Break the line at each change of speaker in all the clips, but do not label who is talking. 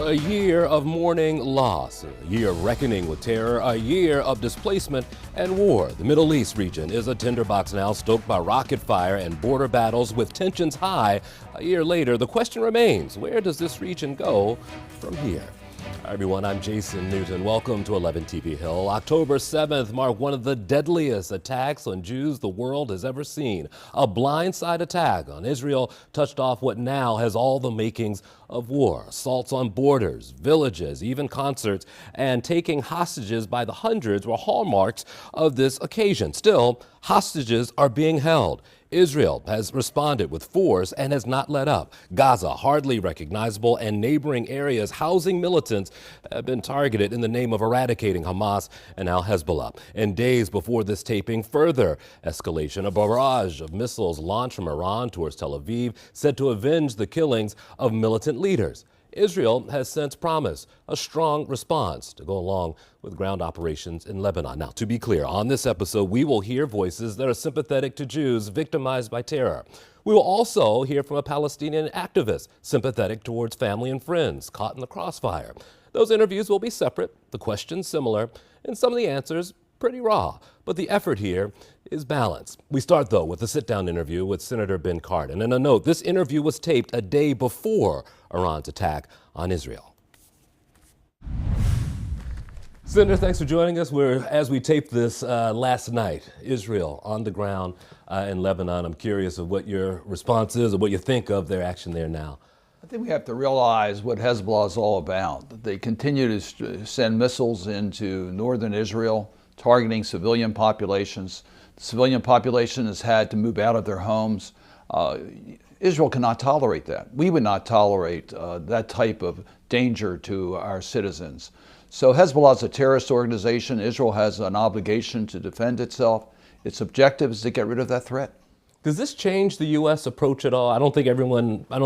A year of mourning loss, a year of reckoning with terror, a year of displacement and war. The Middle East region is a tinderbox now, stoked by rocket fire and border battles with tensions high. A year later, the question remains, where does this region go from here? Hi everyone, I'm Jason Newton. Welcome to 11 TV Hill. October 7th marked one of the deadliest attacks on Jews the world has ever seen. A blindside attack on Israel touched off what now has all the makings of war. Assaults on borders, villages, even concerts, and taking hostages by the hundreds were hallmarks of this occasion. Still, hostages are being held. Israel has responded with force and has not let up. Gaza, hardly recognizable, and neighboring areas housing militants have been targeted in the name of eradicating Hamas and now Hezbollah. And days before this taping, further escalation, a barrage of missiles launched from Iran towards Tel Aviv, said to avenge the killings of militant leaders. Israel has since promised a strong response to go along with ground operations in Lebanon. Now, to be clear, on this episode, we will hear voices that are sympathetic to Jews victimized by terror. We will also hear from a Palestinian activist sympathetic towards family and friends caught in the crossfire. Those interviews will be separate, the questions similar, and some of the answers pretty raw. But the effort here is balance. We start, though, with a sit-down interview with Senator Ben Cardin. And a note, this interview was taped a day before Iran's attack on Israel. Senator, thanks for joining us. As we taped this last night, Israel on the ground in Lebanon. I'm curious of what your response is or what you think of their action there now.
I think we have to realize what Hezbollah is all about. They continue to send missiles into northern Israel, targeting civilian populations. The civilian population has had to move out of their homes. Israel cannot tolerate that. We would not tolerate that type of danger to our citizens. So Hezbollah is a terrorist organization. Israel has an obligation to defend itself. Its objective is to get rid of that threat.
Does this change the U.S. approach at all? I don't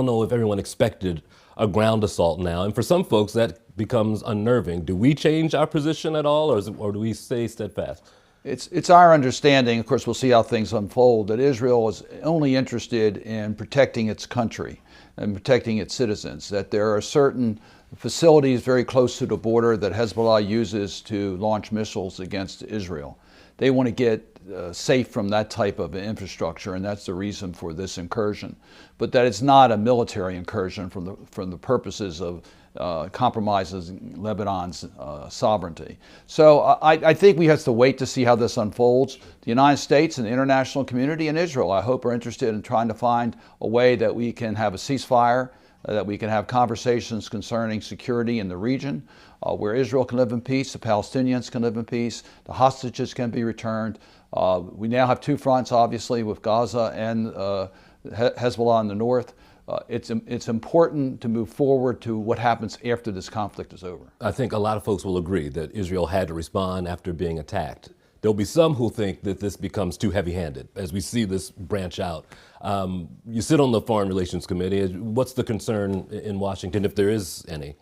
know if everyone expected a ground assault now. And for some folks, that becomes unnerving. Do we change our position at all, or do we stay steadfast?
It's our understanding, of course we'll see how things unfold, that Israel is only interested in protecting its country and protecting its citizens, that there are certain facilities very close to the border that Hezbollah uses to launch missiles against Israel. They want to get safe from that type of infrastructure, and that's the reason for this incursion. But that it's not a military incursion from the purposes of compromises Lebanon's sovereignty. So I think we have to wait to see how this unfolds. The United States and the international community and Israel, I hope, are interested in trying to find a way that we can have a ceasefire, that we can have conversations concerning security in the region, where Israel can live in peace, the Palestinians can live in peace, the hostages can be returned. We now have two fronts, obviously, with Gaza and Hezbollah in the north. It's important to move forward to what happens after this conflict is over.
I think a lot of folks will agree that Israel had to respond after being attacked. There'll be some who think that this becomes too heavy-handed as we see this branch out. You sit on the Foreign Relations Committee. What's the concern in Washington, if there is any?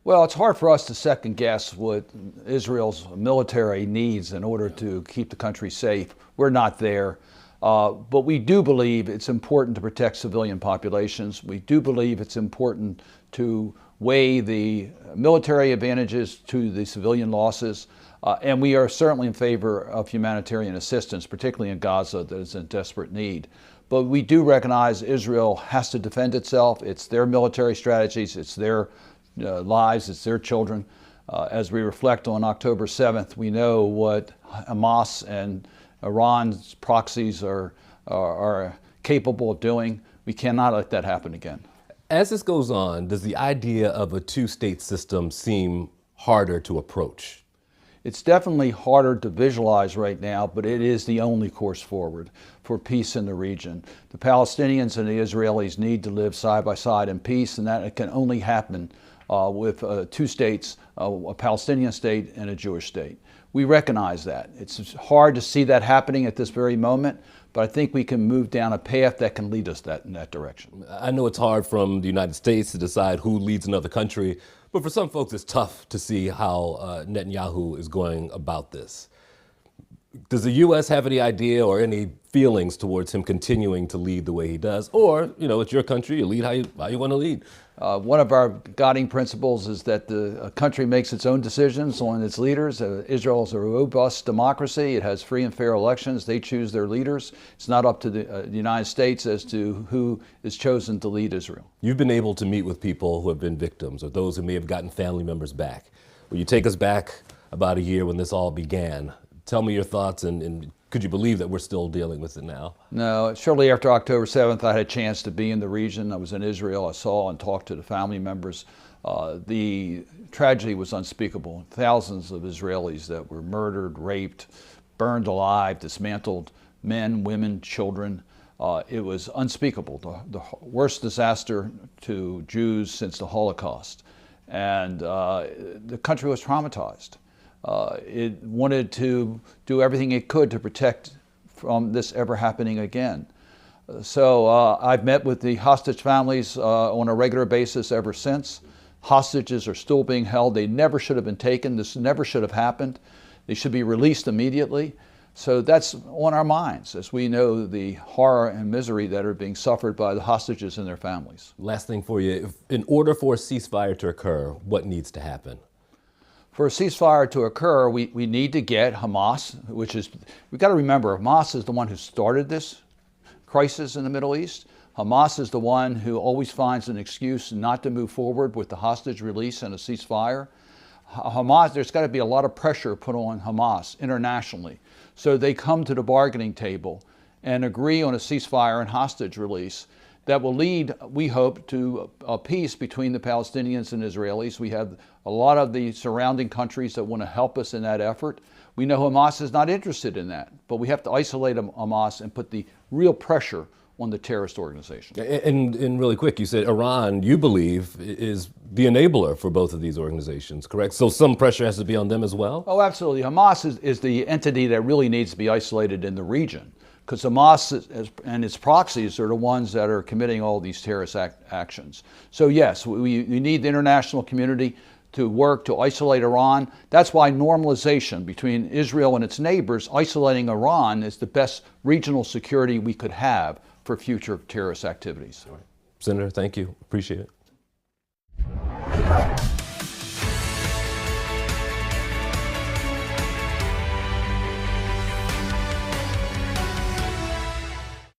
Well, it's hard for us to second guess what Israel's military needs in order to keep the country safe. We're not there. But we do believe it's important to protect civilian populations. We do believe it's important to weigh the military advantages to the civilian losses. And we are certainly in favor of humanitarian assistance, particularly in Gaza, that is in desperate need. But we do recognize Israel has to defend itself. It's their military strategies, it's their lives, it's their children. As we reflect on October 7th, we know what Hamas and Iran's proxies are capable of doing. We cannot let that happen again.
As this goes on, does the idea of a two-state system seem harder to approach?
It's definitely harder to visualize right now, but it is the only course forward for peace in the region. The Palestinians and the Israelis need to live side by side in peace, and that can only happen with two states, a Palestinian state and a Jewish state. We recognize that. It's hard to see that happening at this very moment, but I think we can move down a path that can lead us in that direction.
I know it's hard from the United States to decide who leads another country, but for some folks it's tough to see how Netanyahu is going about this. Does the U.S. have any idea or any feelings towards him continuing to lead the way he does? Or, it's your country, you lead how you want to lead.
One of our guiding principles is that the country makes its own decisions on its leaders. Israel is a robust democracy. It has free and fair elections. They choose their leaders. It's not up to the United States as to who is chosen to lead Israel.
You've been able to meet with people who have been victims or those who may have gotten family members back. Will you take us back about a year when this all began? Tell me your thoughts, and could you believe that we're still dealing with it now?
No, shortly after October 7th, I had a chance to be in the region. I was in Israel. I saw and talked to the family members. The tragedy was unspeakable. Thousands of Israelis that were murdered, raped, burned alive, dismantled, men, women, children. It was unspeakable, the worst disaster to Jews since the Holocaust. And the country was traumatized. It wanted to do everything it could to protect from this ever happening again. So I've met with the hostage families on a regular basis ever since. Hostages are still being held. They never should have been taken. This never should have happened. They should be released immediately. So that's on our minds as we know the horror and misery that are being suffered by the hostages and their families.
Last thing for you, in order for a ceasefire to occur, what needs to happen?
For a ceasefire to occur, we need to get Hamas, we've got to remember, Hamas is the one who started this crisis in the Middle East. Hamas is the one who always finds an excuse not to move forward with the hostage release and a ceasefire. Hamas, there's got to be a lot of pressure put on Hamas internationally so they come to the bargaining table and agree on a ceasefire and hostage release that will lead, we hope, to a peace between the Palestinians and Israelis. We have a lot of the surrounding countries that want to help us in that effort. We know Hamas is not interested in that, but we have to isolate Hamas and put the real pressure on the terrorist organization.
And really quick, you said Iran, you believe, is the enabler for both of these organizations, correct? So some pressure has to be on them as well?
Oh, absolutely. Hamas is the entity that really needs to be isolated in the region, because Hamas and its proxies are the ones that are committing all these terrorist actions. So yes, we need the international community to work to isolate Iran. That's why normalization between Israel and its neighbors, isolating Iran, is the best regional security we could have for future terrorist activities.
Senator, thank you. Appreciate it.